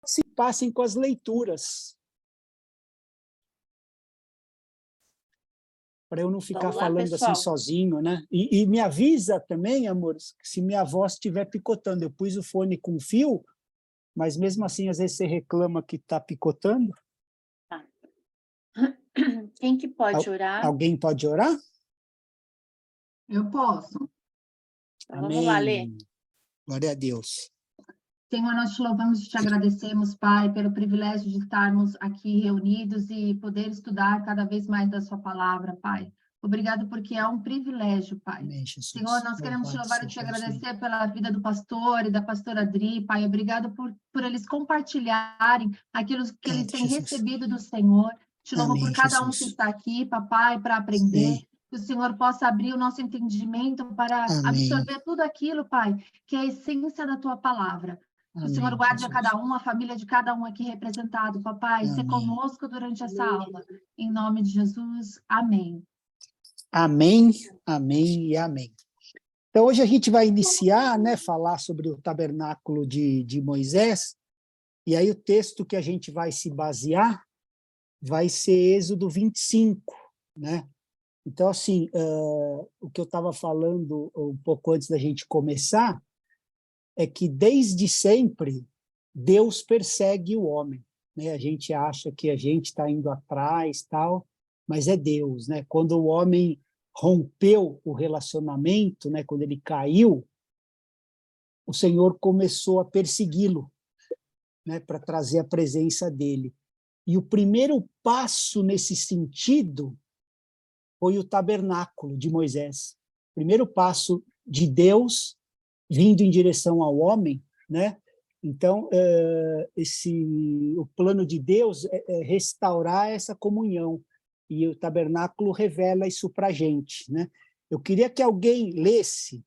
participassem com as leituras, para eu não ficar falando assim sozinho, né? E me avisa também, amor, se minha voz estiver picotando. Eu pus o fone com fio, mas mesmo assim, às vezes você reclama que está picotando. Tá. Quem que pode orar? Alguém pode orar? Eu posso. Então, vamos lá, Lê. Glória a Deus. Senhor, nós te louvamos e te agradecemos, Pai, pelo privilégio de estarmos aqui reunidos e poder estudar cada vez mais da sua palavra, Pai. Obrigado porque é um privilégio, Pai. Amém, Jesus. Senhor, nós queremos te louvar e te agradecer pela vida do pastor e da pastora Adri, Pai. Obrigado por eles compartilharem aquilo que eles têm recebido do Senhor. Te louvo por cada um que está aqui, papai, para aprender. Que o Senhor possa abrir o nosso entendimento para absorver tudo aquilo, Pai, que é a essência da tua palavra. Que o Senhor guarde a cada um, a família de cada um aqui representado, papai. Ser conosco durante essa aula. Em nome de Jesus, amém. Amém, amém e amém. Então, hoje a gente vai iniciar, né, falar sobre o tabernáculo de Moisés, e aí o texto que a gente vai se basear vai ser Êxodo 25, né? Então, assim, o que eu estava falando um pouco antes da gente começar é que, desde sempre, Deus persegue o homem, né? A gente acha que a gente está indo atrás, tal, mas é Deus, né? Quando o homem rompeu o relacionamento, né? Quando ele caiu, o Senhor começou a persegui-lo, né? Para trazer a presença dele. E o primeiro passo nesse sentido foi o tabernáculo de Moisés. O primeiro passo de Deus vindo em direção ao homem, né? Então, o plano de Deus é restaurar essa comunhão, e o tabernáculo revela isso para a gente, né? Eu queria que alguém lesse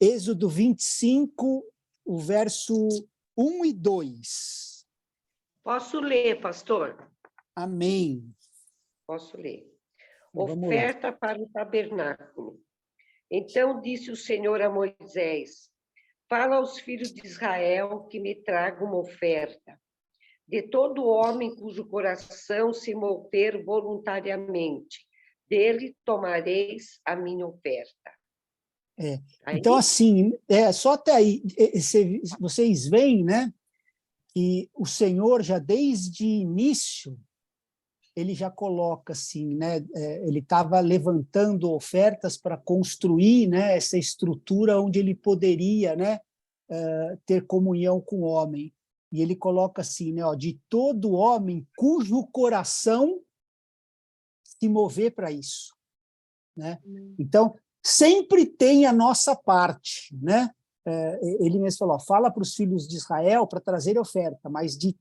Êxodo 25, o verso 1 e 2. Posso ler, pastor? Amém. Posso ler. Vamos Oferta lá. para o tabernáculo. Então disse o Senhor a Moisés: fala aos filhos de Israel que me tragam uma oferta. De todo homem cujo coração se mover voluntariamente, dele tomareis a minha oferta. Então, assim, só até aí, vocês veem, né, que o Senhor, já desde início, ele já coloca assim, né, ele estava levantando ofertas para construir, né, essa estrutura onde ele poderia, né, ter comunhão com o homem. E ele coloca assim, né, ó, de todo homem cujo coração se mover para isso, né? Então, sempre tem a nossa parte, né? Ele mesmo falou, fala para os filhos de Israel para trazer oferta, mas de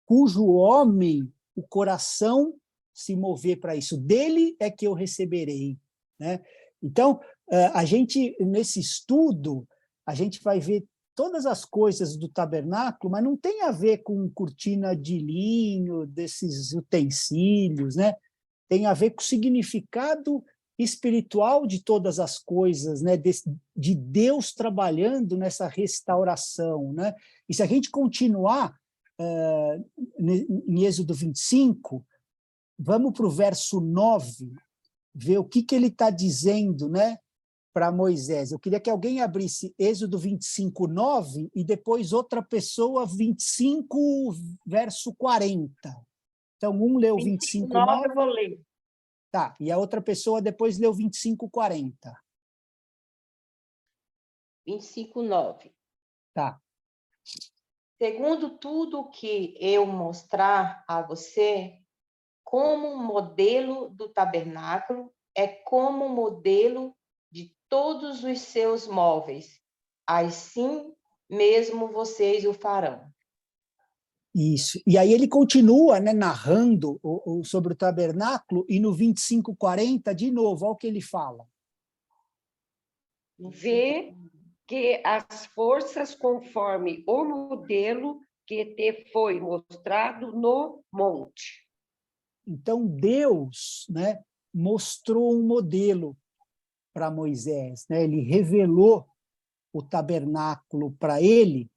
cujo homem o coração se mover para isso, dele é que eu receberei, né? Então, a gente, nesse estudo, a gente vai ver todas as coisas do tabernáculo, mas não tem a ver com cortina de linho, desses utensílios, né? Tem a ver com o significado espiritual de todas as coisas, né? De Deus trabalhando nessa restauração, né? E se a gente continuar em Êxodo 25, vamos para o verso 9, ver o que ele está dizendo, né, para Moisés. Eu queria que alguém abrisse Êxodo 25, 9, e depois outra pessoa, 25, verso 40. Então, um leu 25, 9. Eu vou ler. Tá, e a outra pessoa depois leu 25, 40. 25, 9. Tá. Segundo tudo que eu mostrar a você, como modelo do tabernáculo, é como modelo de todos os seus móveis. Assim mesmo vocês o farão. Isso. E aí ele continua, né, narrando sobre o tabernáculo, e no 25, 40, de novo, olha o que ele fala. Vê que as forças conforme o modelo que te foi mostrado no monte. Então, Deus, né, mostrou um modelo para Moisés, né? Ele revelou o tabernáculo para ele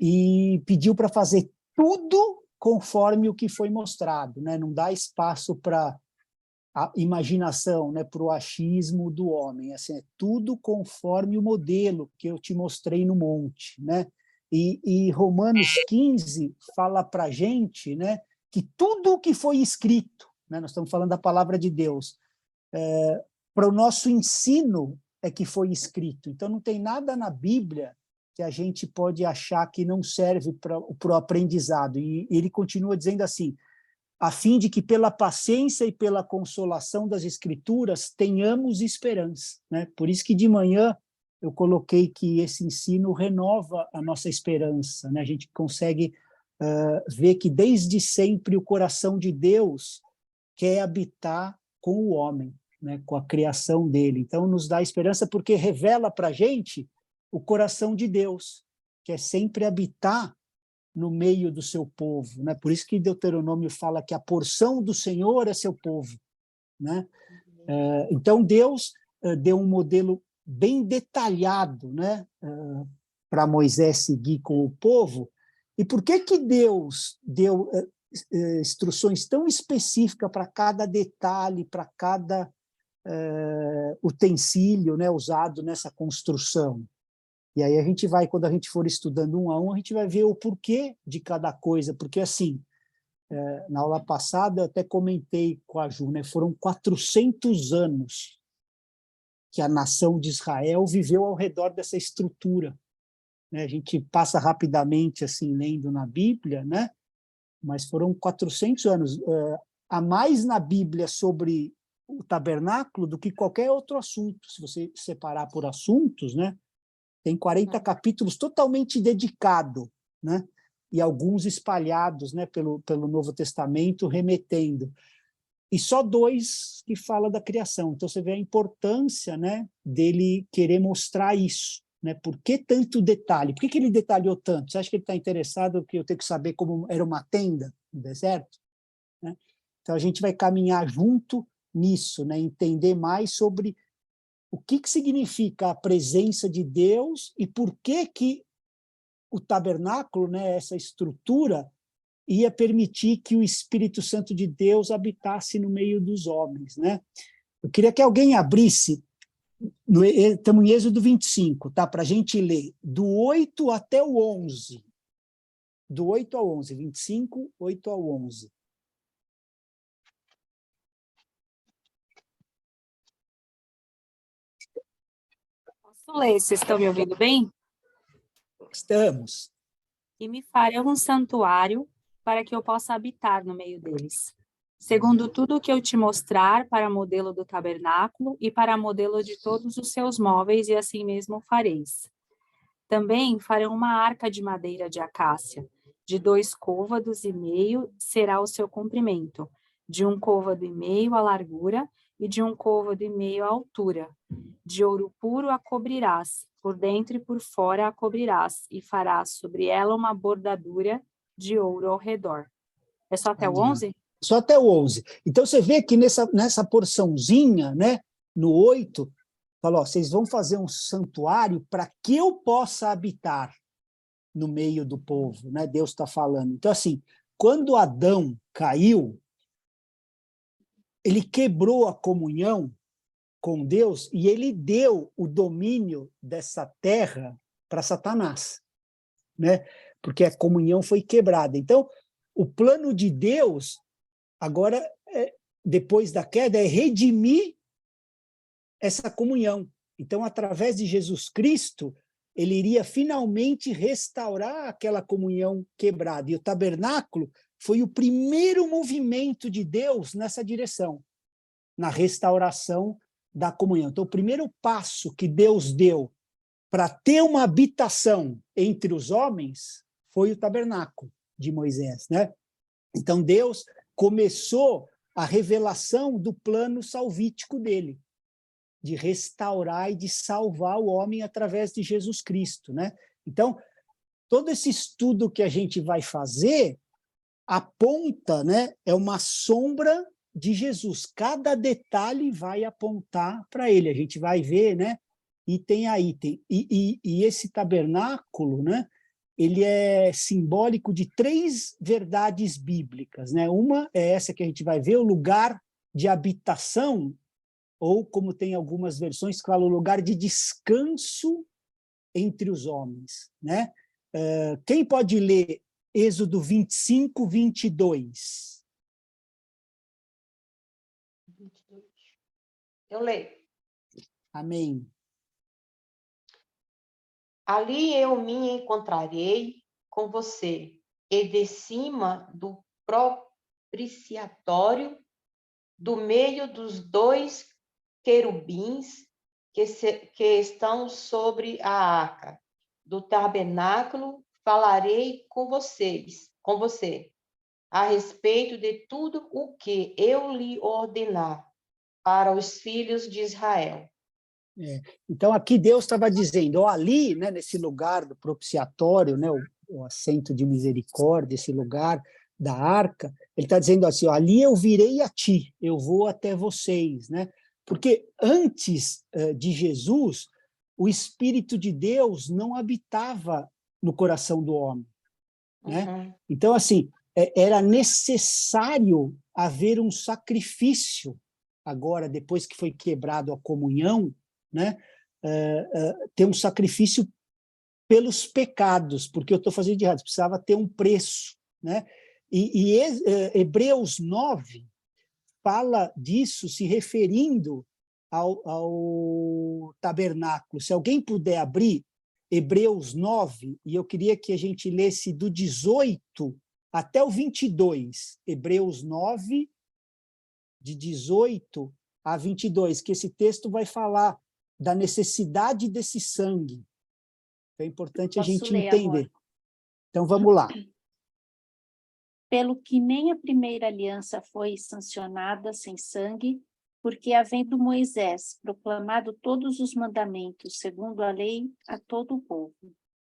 e pediu para fazer tudo conforme o que foi mostrado, né? Não dá espaço para a imaginação, né, para o achismo do homem. Assim, é tudo conforme o modelo que eu te mostrei no monte, né? E Romanos 15 fala para a gente, né, que tudo o que foi escrito, né, nós estamos falando da palavra de Deus, para o nosso ensino é que foi escrito. Então, não tem nada na Bíblia que a gente pode achar que não serve para o aprendizado. E ele continua dizendo assim, a fim de que pela paciência e pela consolação das Escrituras tenhamos esperança, né? Por isso que de manhã eu coloquei que esse ensino renova a nossa esperança, né? A gente consegue ver que desde sempre o coração de Deus quer habitar com o homem, né? Com a criação dele. Então nos dá esperança porque revela para a gente o coração de Deus, que é sempre habitar no meio do seu povo, né? Por isso que Deuteronômio fala que a porção do Senhor é seu povo, né? Então Deus deu um modelo bem detalhado, né? Para Moisés seguir com o povo. E por que Deus deu instruções tão específicas para cada detalhe, para cada utensílio, né, usado nessa construção? E aí a gente vai, quando a gente for estudando um a um, a gente vai ver o porquê de cada coisa, porque assim, na aula passada eu até comentei com a Ju, né, foram 400 anos que a nação de Israel viveu ao redor dessa estrutura, né? A gente passa rapidamente assim, lendo na Bíblia, né? Mas foram 400 anos. Há mais na Bíblia sobre o tabernáculo do que qualquer outro assunto, se você separar por assuntos, né? Tem 40 capítulos totalmente dedicados, né? E alguns espalhados, né, pelo Novo Testamento, remetendo. E só 2 que falam da criação. Então, você vê a importância, né, dele querer mostrar isso. Né? Por que tanto detalhe? Por que ele detalhou tanto? Você acha que ele está interessado que eu tenho que saber como era uma tenda no deserto? Né? Então, a gente vai caminhar junto nisso, né? Entender mais sobre o que significa a presença de Deus e por que o tabernáculo, né, essa estrutura, ia permitir que o Espírito Santo de Deus habitasse no meio dos homens. Né? Eu queria que alguém abrisse, estamos em Êxodo 25, tá? Para a gente ler do 8 até o 11. Do 8 ao 11, 25, 8 ao 11. Posso ler? Vocês estão me ouvindo bem? Estamos. E me farão um santuário para que eu possa habitar no meio deles, segundo tudo o que eu te mostrar para modelo do tabernáculo e para modelo de todos os seus móveis, e assim mesmo fareis. Também farão uma arca de madeira de acácia, de 2 côvados e meio será o seu comprimento, de 1 côvado e meio a largura e de 1 côvado e meio a altura. De ouro puro a cobrirás, por dentro e por fora a cobrirás, e farás sobre ela uma bordadura de ouro ao redor. É só até o 11? Só até o 11. Então, você vê que nessa porçãozinha, né, no 8, falou, vocês vão fazer um santuário para que eu possa habitar no meio do povo, né? Deus está falando. Então, assim, quando Adão caiu, ele quebrou a comunhão com Deus e ele deu o domínio dessa terra para Satanás, né? Porque a comunhão foi quebrada. Então, o plano de Deus, agora, depois da queda, é redimir essa comunhão. Então, através de Jesus Cristo, ele iria finalmente restaurar aquela comunhão quebrada. E o tabernáculo foi o primeiro movimento de Deus nessa direção, na restauração da comunhão. Então, o primeiro passo que Deus deu para ter uma habitação entre os homens foi o tabernáculo de Moisés, né? Então, Deus começou a revelação do plano salvítico dele, de restaurar e de salvar o homem através de Jesus Cristo, né? Então, todo esse estudo que a gente vai fazer aponta, né, é uma sombra de Jesus. Cada detalhe vai apontar para ele. A gente vai ver, né, item a item. E esse tabernáculo, né, ele é simbólico de 3 verdades bíblicas, né? Uma é essa que a gente vai ver, o lugar de habitação, ou como tem algumas versões que falam, o lugar de descanso entre os homens, né? Quem pode ler Êxodo 25, 22? Eu leio. Amém. Ali eu me encontrarei com você, e de cima do propiciatório, do meio dos 2 querubins que estão sobre a arca do tabernáculo, falarei com você, a respeito de tudo o que eu lhe ordenar para os filhos de Israel. Então, aqui Deus estava dizendo, ó, ali, né, nesse lugar do propiciatório, né, o assento de misericórdia, esse lugar da arca, ele está dizendo assim, ó, ali eu virei a ti, eu vou até vocês, né? Porque antes de Jesus, o Espírito de Deus não habitava no coração do homem, né? Uhum. Então, assim, era necessário haver um sacrifício, agora, depois que foi quebrado a comunhão, né? Ter um sacrifício pelos pecados, porque eu estou fazendo de errado, precisava ter um preço, né? E Hebreus 9 fala disso se referindo ao tabernáculo. Se alguém puder abrir Hebreus 9, e eu queria que a gente lesse do 18 até o 22, Hebreus 9, de 18 a 22, que esse texto vai falar da necessidade desse sangue. É importante a Posso gente ler, entender. amor? Então, vamos lá. Pelo que nem a primeira aliança foi sancionada sem sangue, porque, havendo Moisés proclamado todos os mandamentos segundo a lei a todo o povo,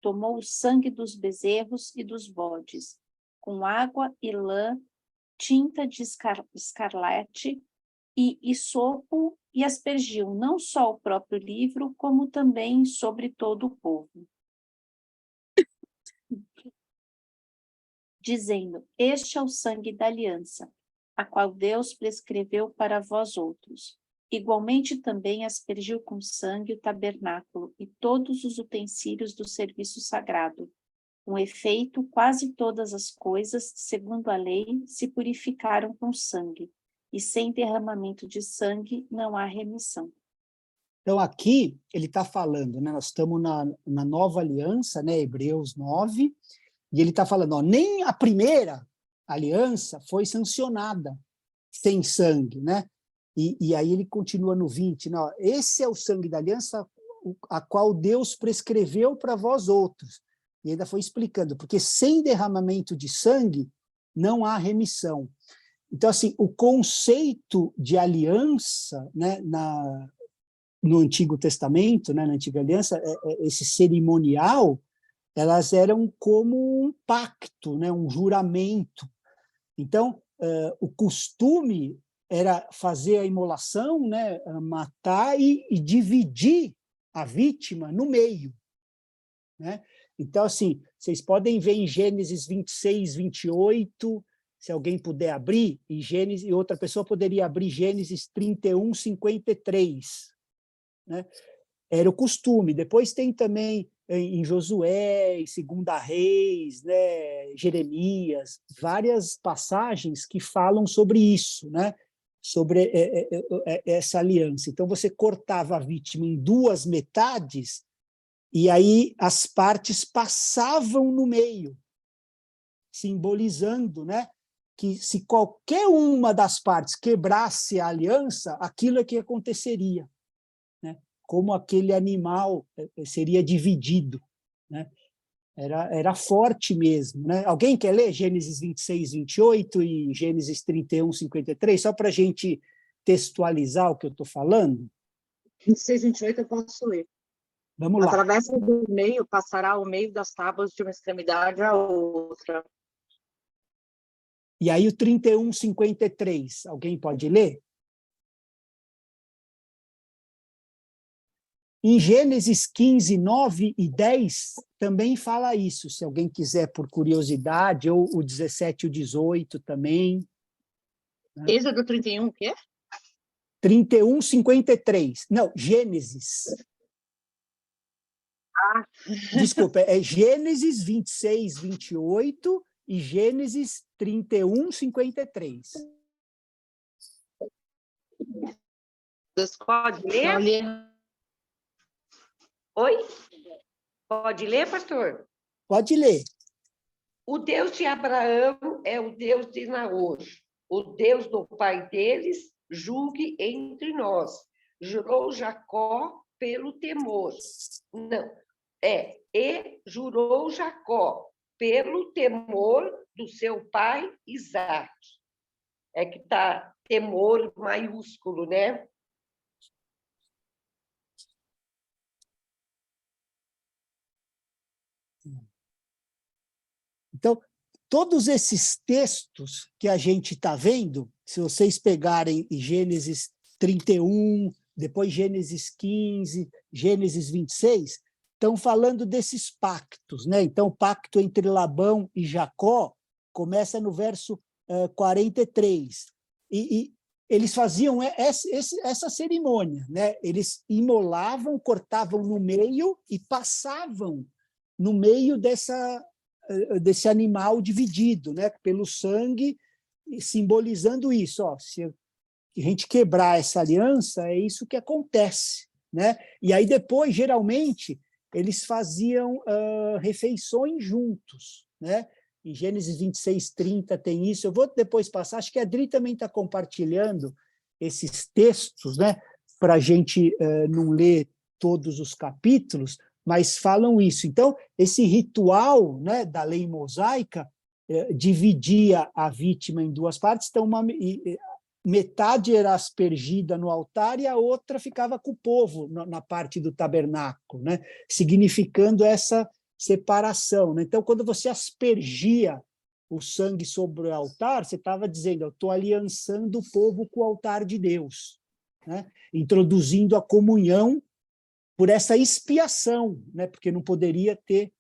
tomou o sangue dos bezerros e dos bodes, com água e lã, tinta de escarlate e isopo, e aspergiu não só o próprio livro, como também sobre todo o povo, dizendo: este é o sangue da aliança, a qual Deus prescreveu para vós outros. Igualmente também aspergiu com sangue o tabernáculo e todos os utensílios do serviço sagrado. Com efeito, quase todas as coisas, segundo a lei, se purificaram com sangue, e sem derramamento de sangue não há remissão. Então, aqui ele está falando, né? Nós estamos na nova aliança, né? Hebreus 9, e ele está falando, ó, nem a primeira aliança foi sancionada sem sangue, né? E aí ele continua no 20, né? Ó, esse é o sangue da aliança a qual Deus prescreveu para vós outros. E ainda foi explicando, porque sem derramamento de sangue não há remissão. Então, assim, o conceito de aliança, né, no Antigo Testamento, né, na Antiga Aliança, esse cerimonial, elas eram como um pacto, né, um juramento. Então, o costume era fazer a imolação, né, matar e dividir a vítima no meio, né? Então, assim, vocês podem ver em Gênesis 26, 28, se alguém puder abrir, em Gênesis, e outra pessoa poderia abrir Gênesis 31, 53, né? Era o costume. Depois tem também em Josué, em 2 Reis, né, Jeremias, várias passagens que falam sobre isso, né? Sobre essa aliança. Então, você cortava a vítima em 2 metades e aí as partes passavam no meio, simbolizando, né, que se qualquer uma das partes quebrasse a aliança, aquilo é que aconteceria, né? Como aquele animal seria dividido, né? Era forte mesmo, né? Alguém quer ler Gênesis 26, 28 e Gênesis 31, 53, só para a gente textualizar o que eu estou falando? 26, 28 eu posso ler. Vamos lá. A travessa do meio passará ao meio das tábuas de uma extremidade à outra. E aí o 31, 53, alguém pode ler? Em Gênesis 15, 9 e 10, também fala isso, se alguém quiser por curiosidade, ou o 17 e o 18 também. Êxodo 31, o quê? 31, 53. Não, Gênesis. Desculpa, é Gênesis 26, 28 e Gênesis 31, 53. Pode ler? Oi? Pode ler, pastor? Pode ler. O Deus de Abraão é o Deus de Naor. O Deus do pai deles julgue entre nós. Jurou Jacó pelo temor. Não, e jurou Jacó pelo temor do seu pai Isaque. É que está temor maiúsculo, né? Então, todos esses textos que a gente está vendo, se vocês pegarem Gênesis 31, depois Gênesis 15, Gênesis 26, estão falando desses pactos, né? Então, o pacto entre Labão e Jacó começa no verso 43. E eles faziam essa cerimônia, né? Eles imolavam, cortavam no meio e passavam no meio desse animal dividido, né? Pelo sangue, simbolizando isso. Ó, se a gente quebrar essa aliança, é isso que acontece, né? E aí depois, geralmente, eles faziam refeições juntos, né? Em Gênesis 26, 30 tem isso. Eu vou depois passar, acho que a Adri também está compartilhando esses textos, né? Para a gente não ler todos os capítulos, mas falam isso. Então, esse ritual, né, da lei mosaica dividia a vítima em duas partes, então metade era aspergida no altar e a outra ficava com o povo na parte do tabernáculo, né, significando essa separação, né? Então, quando você aspergia o sangue sobre o altar, você estava dizendo, eu estou aliançando o povo com o altar de Deus, né, introduzindo a comunhão por essa expiação, né? Porque não poderia ter,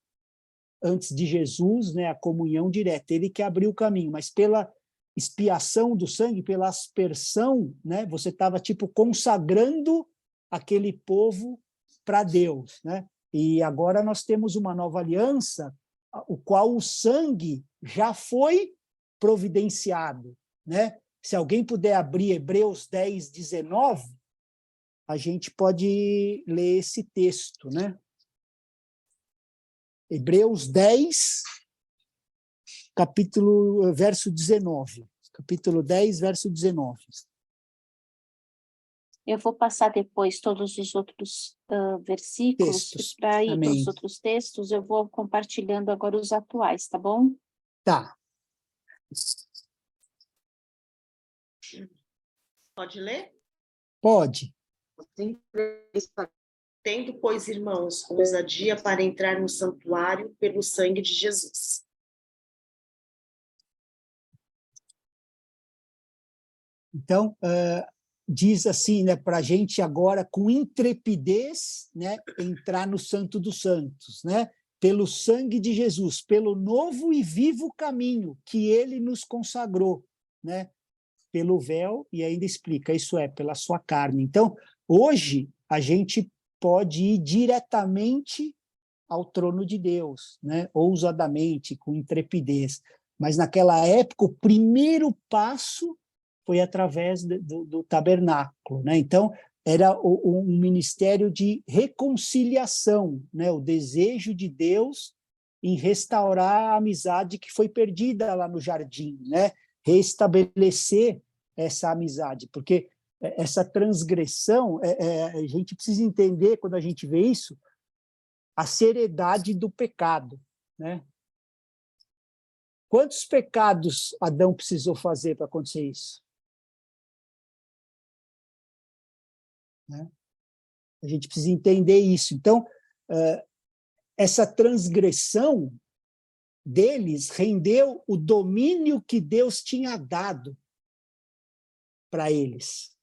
antes de Jesus, né, a comunhão direta, ele que abriu o caminho, mas pela expiação do sangue, pela aspersão, né, você estava tipo consagrando aquele povo para Deus, né? E agora nós temos uma nova aliança, o qual o sangue já foi providenciado, né? Se alguém puder abrir Hebreus 10, 19, a gente pode ler esse texto, né? Hebreus 10, verso 19. Capítulo 10, verso 19. Eu vou passar depois todos os outros versículos, para ir para os outros textos, eu vou compartilhando agora os atuais, tá bom? Tá. Pode ler? Pode. Tendo, pois, irmãos, ousadia para entrar no santuário pelo sangue de Jesus. Então, diz assim, né, para a gente agora, com intrepidez, né, entrar no Santo dos Santos, né, pelo sangue de Jesus, pelo novo e vivo caminho que ele nos consagrou, né, pelo véu, e ainda explica, isso é, pela sua carne. Então, hoje, a gente pode ir diretamente ao trono de Deus, né, ousadamente, com intrepidez. Mas, naquela época, o primeiro passo foi através do tabernáculo, né? Então, era um ministério de reconciliação, né? O desejo de Deus em restaurar a amizade que foi perdida lá no jardim, né? Restabelecer essa amizade, porque essa transgressão, a gente precisa entender, quando a gente vê isso, a seriedade do pecado, né? Quantos pecados Adão precisou fazer para acontecer isso? Né? A gente precisa entender isso. Então, essa transgressão deles rendeu o domínio que Deus tinha dado para eles.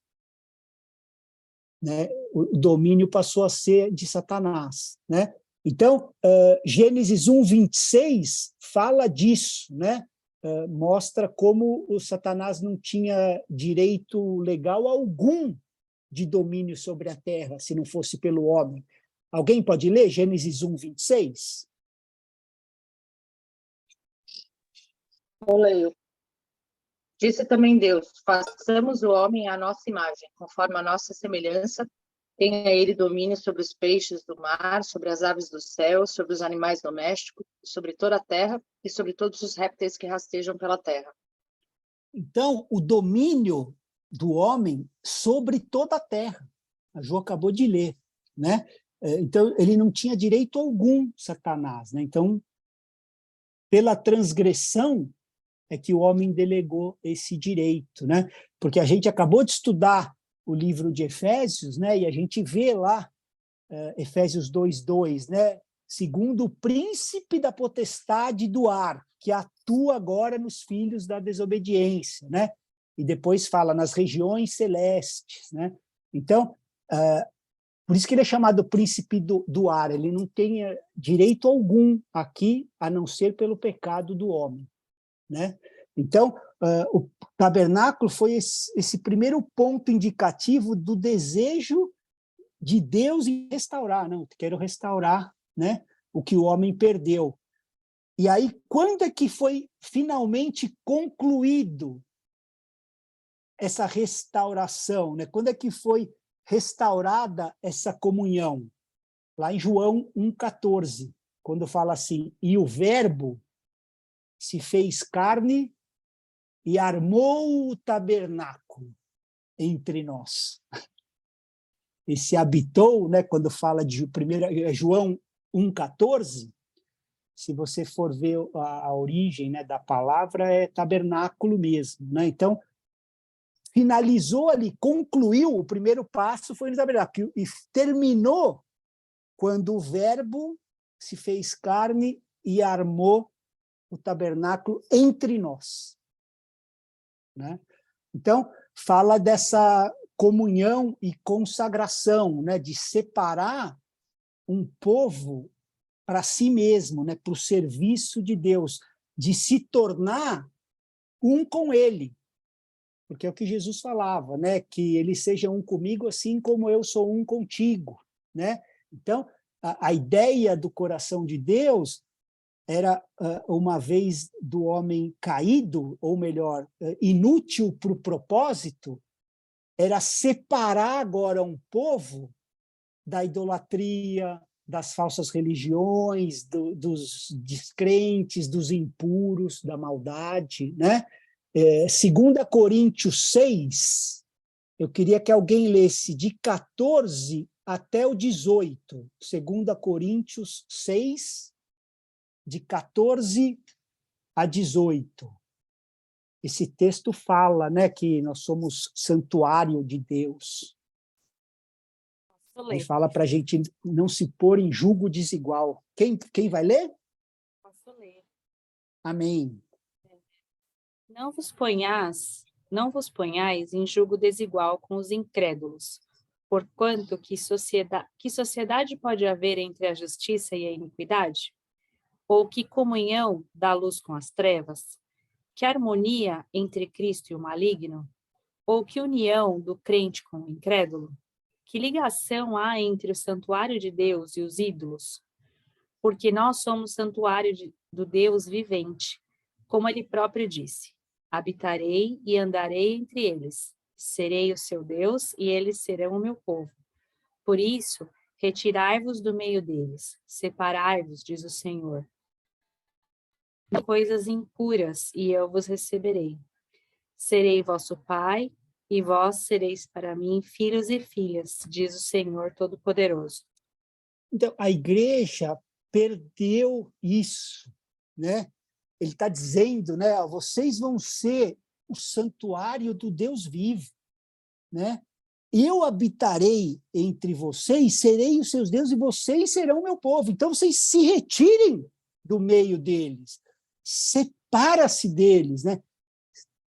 né? O domínio passou a ser de Satanás, né? Então, Gênesis 1:26 fala disso, né? Mostra como o Satanás não tinha direito legal algum de domínio sobre a terra, se não fosse pelo homem. Alguém pode ler Gênesis 1:26? Eu leio. Disse também Deus: façamos o homem à nossa imagem, conforme a nossa semelhança. Tenha ele domínio sobre os peixes do mar, sobre as aves do céu, sobre os animais domésticos, sobre toda a terra e sobre todos os répteis que rastejam pela terra. Então, o domínio do homem sobre toda a terra. A Jo acabou de ler, né? Então, ele não tinha direito algum, Satanás, né? Então, pela transgressão é que o homem delegou esse direito, né? Porque a gente acabou de estudar o livro de Efésios, né? E a gente vê lá, Efésios 2:2, né? Segundo o príncipe da potestade do ar, que atua agora nos filhos da desobediência, né? E depois fala nas regiões celestes, né? Então, por isso que ele é chamado príncipe do ar, ele não tem direito algum aqui, a não ser pelo pecado do homem, né? Então, o tabernáculo foi esse primeiro ponto indicativo do desejo de Deus em restaurar. Não, quero restaurar, né, o que o homem perdeu. E aí, quando é que foi finalmente concluído essa restauração, né? Quando é que foi restaurada essa comunhão? Lá em João 1,14, quando fala assim, e o verbo se fez carne e armou o tabernáculo entre nós. Esse habitou, né, quando fala de João 1,14, se você for ver a origem, né, da palavra, é tabernáculo mesmo, né? Então, finalizou ali, concluiu, o primeiro passo foi no tabernáculo, e terminou quando o verbo se fez carne e armou o tabernáculo entre nós, né? Então, fala dessa comunhão e consagração, né, de separar um povo para si mesmo, né, para o serviço de Deus, de se tornar um com ele, porque é o que Jesus falava, né, que eles sejam um comigo assim como eu sou um contigo, né? Então, a ideia do coração de Deus era, uma vez do homem caído, ou melhor, inútil para o propósito, era separar agora um povo da idolatria, das falsas religiões, dos descrentes, dos impuros, da maldade, né? 2 Coríntios 6, eu queria que alguém lesse de 14 até o 18. 2 Coríntios 6, de 14 a 18. Esse texto fala, né, que nós somos santuário de Deus. Ele fala para a gente não se pôr em julgo desigual. Quem vai ler? Posso ler. Amém. Não vos ponhais em julgo desigual com os incrédulos, porquanto que sociedade pode haver entre a justiça e a iniquidade? Ou que comunhão da luz com as trevas? Que harmonia entre Cristo e o maligno? Ou que união do crente com o incrédulo? Que ligação há entre o santuário de Deus e os ídolos? Porque nós somos santuário do Deus vivente, como ele próprio disse: habitarei e andarei entre eles, serei o seu Deus e eles serão o meu povo. Por isso, retirai-vos do meio deles, separai-vos, diz o Senhor, de coisas impuras, e eu vos receberei. Serei vosso pai, e vós sereis para mim filhos e filhas, diz o Senhor Todo-Poderoso. Então, a igreja perdeu isso, né? Ele está dizendo, né? Vocês vão ser o santuário do Deus vivo, né? Eu habitarei entre vocês, serei os seus deuses, e vocês serão o meu povo. Então, vocês se retirem do meio deles, separa-se deles, né?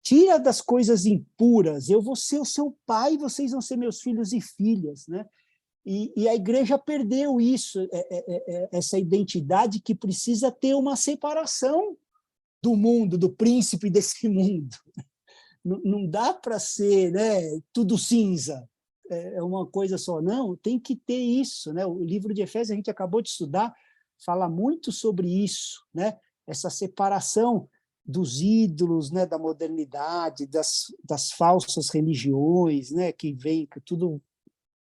tira das coisas impuras, eu vou ser o seu pai, vocês vão ser meus filhos e filhas, né? E a igreja perdeu isso, essa identidade que precisa ter uma separação do mundo, do príncipe desse mundo. Não dá para ser, né, tudo cinza, é uma coisa só, não, tem que ter isso, né? O livro de Efésios, a gente acabou de estudar, fala muito sobre isso, né? Essa separação dos ídolos, né, da modernidade, das falsas religiões, né, que vem que tudo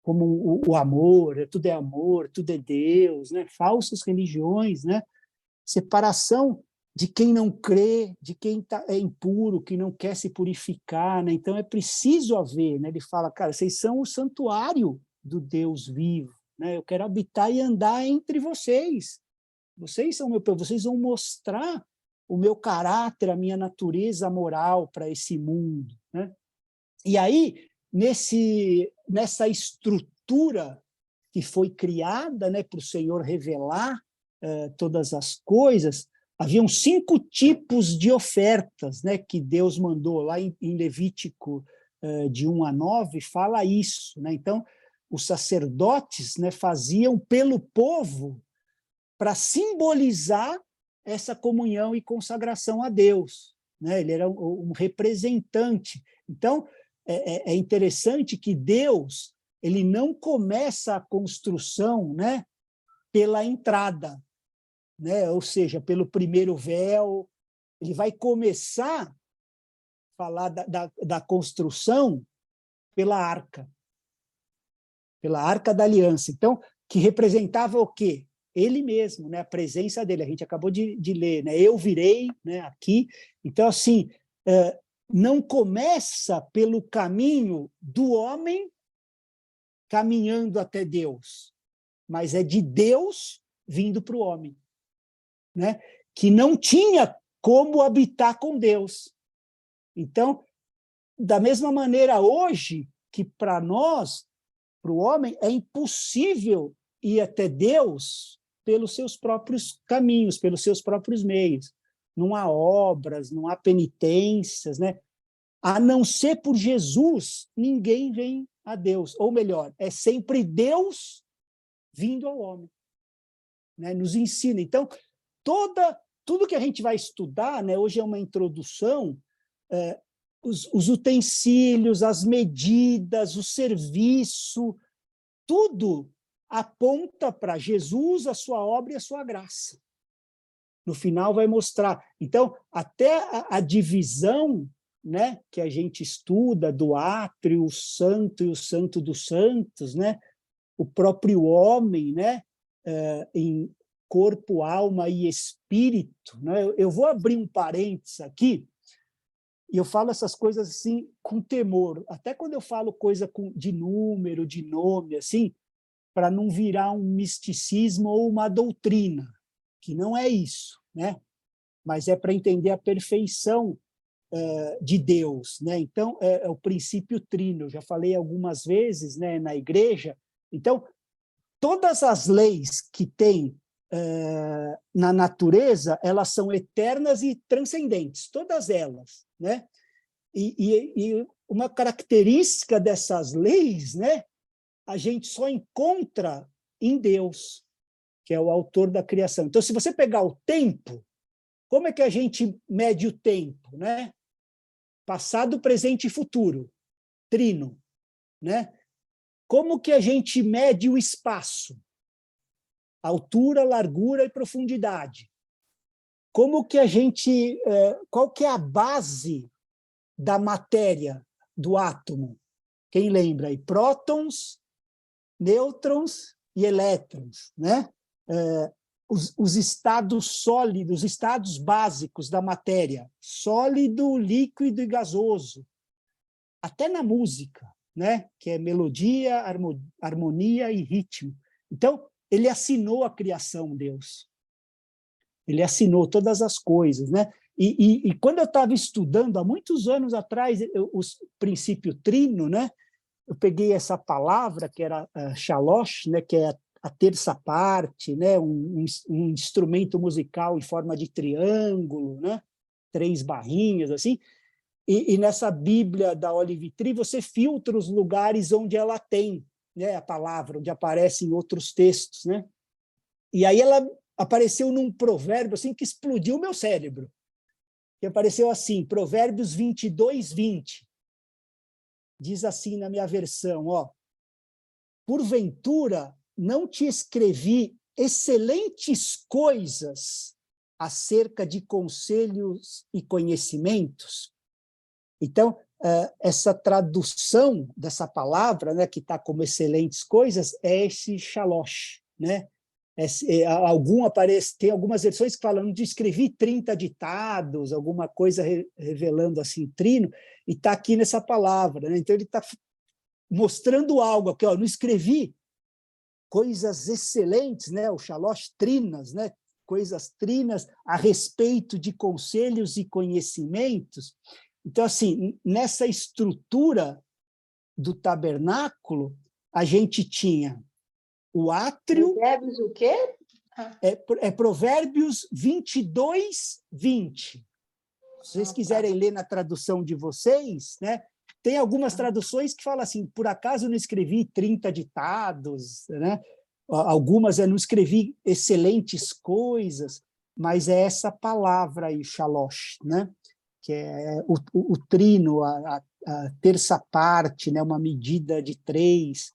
como o amor, tudo é Deus, né? Falsas religiões, né? Separação de quem não crê, de quem é impuro, que não quer se purificar, né? Então é preciso haver, né? Ele fala, cara, vocês são o santuário do Deus vivo, né? Eu quero habitar e andar entre vocês. Vocês são meu povo, vocês vão mostrar o meu caráter, a minha natureza moral para esse mundo, né? E aí, nessa estrutura que foi criada, né, para o Senhor revelar todas as coisas, haviam 5 tipos de ofertas, né, que Deus mandou lá em Levítico de 1 a 9, fala isso, né? Então, os sacerdotes, né, faziam pelo povo para simbolizar essa comunhão e consagração a Deus, né? Ele era um representante. Então, é interessante que Deus ele não começa a construção, né, pela entrada, né? Ou seja, pelo primeiro véu. Ele vai começar a falar da construção pela arca da aliança. Então, que representava o quê? Ele mesmo, né? A presença dele. A gente acabou de ler, né? Eu virei, né, aqui. Então, assim, não começa pelo caminho do homem caminhando até Deus, mas é de Deus vindo para o homem, né? Que não tinha como habitar com Deus. Então, da mesma maneira, hoje, que para nós, para o homem, é impossível ir até Deus pelos seus próprios caminhos, pelos seus próprios meios. Não há obras, não há penitências, né? A não ser por Jesus, ninguém vem a Deus. Ou melhor, é sempre Deus vindo ao homem, né? Nos ensina. Então, tudo que a gente vai estudar, né, hoje é uma introdução, os utensílios, as medidas, o serviço, tudo aponta para Jesus, a sua obra e a sua graça. No final vai mostrar. Então, até a divisão, né, que a gente estuda do átrio, o santo e o santo dos santos, né, o próprio homem, né, em corpo, alma e espírito, né? Eu vou abrir um parênteses aqui, e eu falo essas coisas assim com temor, até quando eu falo coisa de número, de nome, assim, para não virar um misticismo ou uma doutrina, que não é isso, né? Mas é para entender a perfeição de Deus, né? Então, é o princípio trino, eu já falei algumas vezes, né, na igreja. Então, todas as leis que tem na natureza, elas são eternas e transcendentes, todas elas, né? E uma característica dessas leis, né, a gente só encontra em Deus, que é o autor da criação. Então, se você pegar o tempo, como é que a gente mede o tempo, né? Passado, presente e futuro, trino, né? Como que a gente mede o espaço? Altura, largura e profundidade. Como que a gente, qual que é a base da matéria, do átomo? Quem lembra aí? Prótons, nêutrons e elétrons, né? Os estados sólidos, os estados básicos da matéria, sólido, líquido e gasoso. Até na música, né? Que é melodia, harmonia e ritmo. Então, ele assinou a criação, Deus. Ele assinou todas as coisas, né? E quando eu estava estudando, há muitos anos atrás, o princípio trino, né? Eu peguei essa palavra, que era shalosh, né? Que é a terça parte, né? Um instrumento musical em forma de triângulo, né? 3 barrinhas, assim. E nessa Bíblia da Olive Tree, você filtra os lugares onde ela tem, né, a palavra, onde aparece em outros textos, né? E aí ela apareceu num provérbio assim, que explodiu o meu cérebro. Que apareceu assim, Provérbios 22, 20. Diz assim na minha versão, ó: porventura não te escrevi excelentes coisas acerca de conselhos e conhecimentos? Então, essa tradução dessa palavra, né, que está como excelentes coisas, é esse shalosh, né? Tem algumas versões que falam de escrevi 30 ditados, alguma coisa revelando assim trino, e está aqui nessa palavra, né? Então ele está mostrando algo aqui, ó, não escrevi coisas excelentes, né? O shalosh, trinas, né? Coisas trinas a respeito de conselhos e conhecimentos. Então, assim, nessa estrutura do tabernáculo, a gente tinha o átrio... Provérbios o quê? É Provérbios 22, 20. Se vocês quiserem ler na tradução de vocês, né? Tem algumas traduções que falam assim, por acaso eu não escrevi 30 ditados, né? Algumas eu não escrevi excelentes coisas, mas é essa palavra aí, shalosh, né? Que é o trino, a terça parte, né? Uma medida de 3.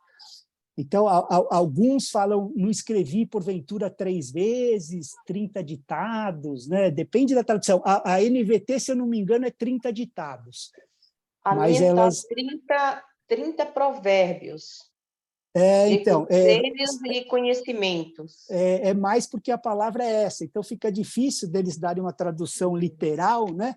Então, alguns falam, não escrevi porventura 3 vezes, 30 ditados, né? Depende da tradução. A NVT, se eu não me engano, é 30 ditados. A mas minha elas... tá 30 provérbios. Então, conselhos e conhecimentos. É mais porque a palavra é essa, então fica difícil deles darem uma tradução literal, né?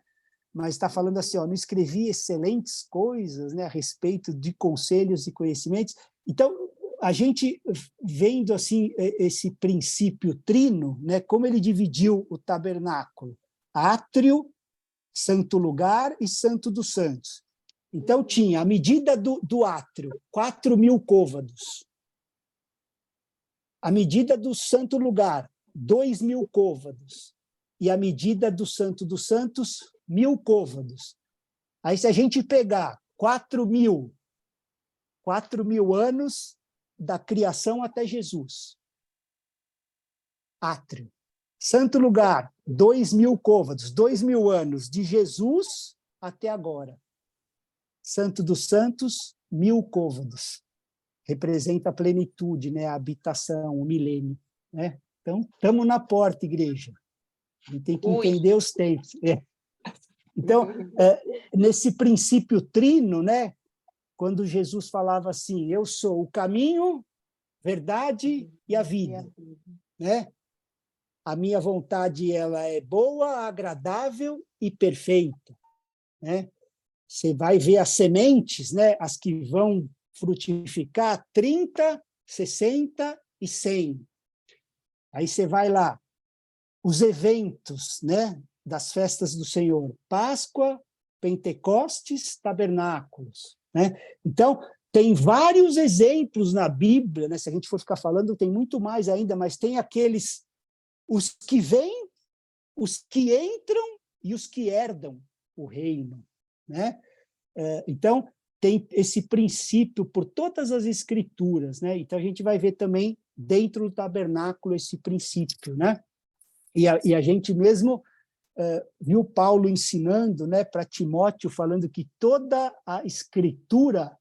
Mas está falando assim, ó, não escrevi excelentes coisas, né, a respeito de conselhos e conhecimentos. Então, a gente vendo assim esse princípio trino, né, como ele dividiu o tabernáculo, átrio, santo lugar e santo dos santos. Então, tinha a medida do átrio, 4.000 côvados. A medida do santo lugar, 2.000 côvados. E a medida do santo dos santos, 1.000 côvados. Aí, se a gente pegar 4.000 anos da criação até Jesus, átrio. Santo lugar, 2.000 côvados, 2.000 anos de Jesus até agora. Santo dos santos, 1.000 côvados. Representa a plenitude, né? A habitação, o milênio, né? Então, estamos na porta, igreja. A gente tem que entender os tempos. Então, nesse princípio trino, né? Quando Jesus falava assim, eu sou o caminho, verdade e a vida, né? A minha vontade, ela é boa, agradável e perfeita, né? Você vai ver as sementes, né? As que vão frutificar 30, 60 e 100. Aí você vai lá, os eventos, né, das festas do Senhor, Páscoa, Pentecostes, tabernáculos, né? Então, tem vários exemplos na Bíblia, né? Se a gente for ficar falando, tem muito mais ainda, mas tem aqueles, os que vêm, os que entram e os que herdam o reino, né? Então, tem esse princípio por todas as escrituras, né? Então, a gente vai ver também dentro do tabernáculo esse princípio, né? E a gente mesmo viu Paulo ensinando, né, para Timóteo, falando que toda a escritura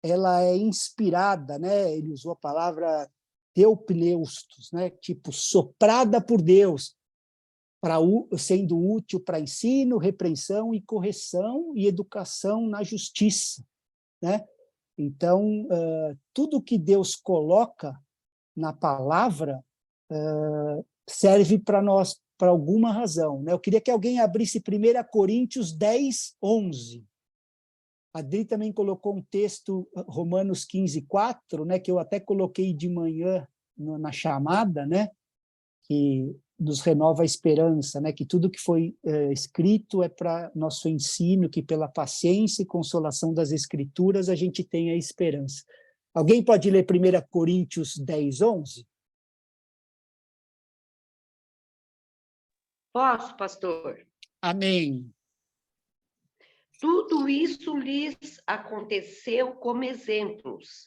ela é inspirada, né? Ele usou a palavra teopneustos, né? Tipo, soprada por Deus, sendo útil para ensino, repreensão e correção e educação na justiça, né? Então, tudo que Deus coloca na palavra serve para nós, por alguma razão, né? Eu queria que alguém abrisse 1 Coríntios 10, 11. A Adri também colocou um texto, Romanos 15, 4, né? Que eu até coloquei de manhã na chamada, né? Que nos renova a esperança, né? Que tudo que foi escrito é para nosso ensino, que pela paciência e consolação das Escrituras a gente tem a esperança. Alguém pode ler 1 Coríntios 10, 11? Posso, pastor? Amém. Tudo isso lhes aconteceu como exemplos.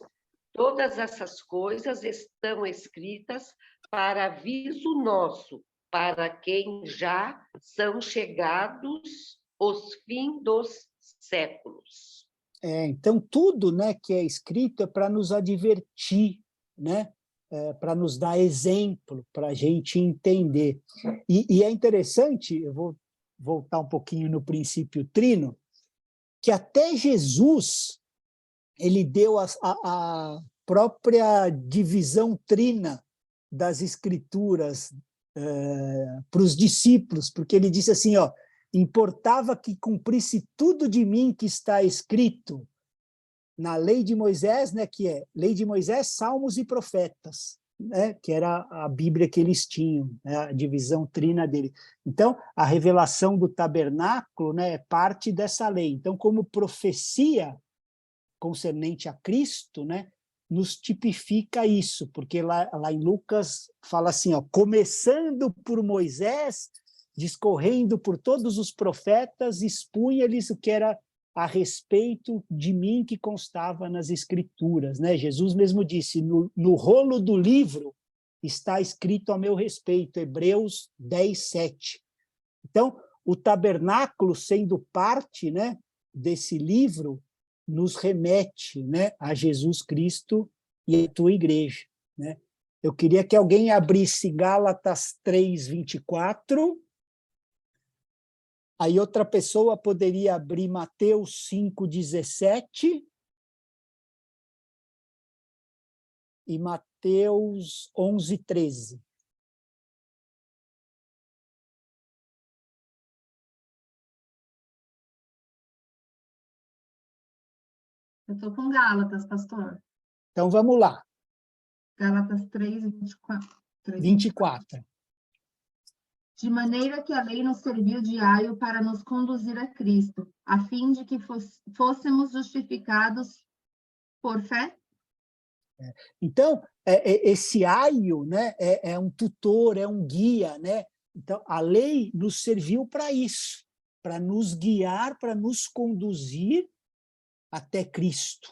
Todas essas coisas estão escritas para aviso nosso, para quem já são chegados os fins dos séculos. Então, tudo, né, que é escrito é para nos advertir, né, para nos dar exemplo, para a gente entender. E é interessante, eu vou voltar um pouquinho no princípio trino, que até Jesus ele deu a própria divisão trina das Escrituras para os discípulos, porque ele disse assim, ó, importava que cumprisse tudo de mim que está escrito na lei de Moisés, né, que é lei de Moisés, Salmos e Profetas, né, que era a Bíblia que eles tinham, né, a divisão trina dele. Então, a revelação do tabernáculo, né, é parte dessa lei. Então, como profecia concernente a Cristo, né, nos tipifica isso, porque lá em Lucas fala assim, ó, começando por Moisés, discorrendo por todos os profetas, expunha-lhes o que era a respeito de mim que constava nas Escrituras, né? Jesus mesmo disse, no rolo do livro está escrito a meu respeito, Hebreus 10, 7. Então, o tabernáculo, sendo parte, né, desse livro, nos remete, né, a Jesus Cristo e a tua igreja, né? Eu queria que alguém abrisse Gálatas 3, 24. Aí outra pessoa poderia abrir Mateus 5, 17 e Mateus 11, 13. Eu estou com Gálatas, pastor. Então, vamos lá. Gálatas 3, 24. 24. De maneira que a lei nos serviu de aio para nos conduzir a Cristo, a fim de que fôssemos justificados por fé? Então, esse aio, né, é um tutor, é um guia, né? Então, a lei nos serviu para isso, para nos guiar, para nos conduzir até Cristo.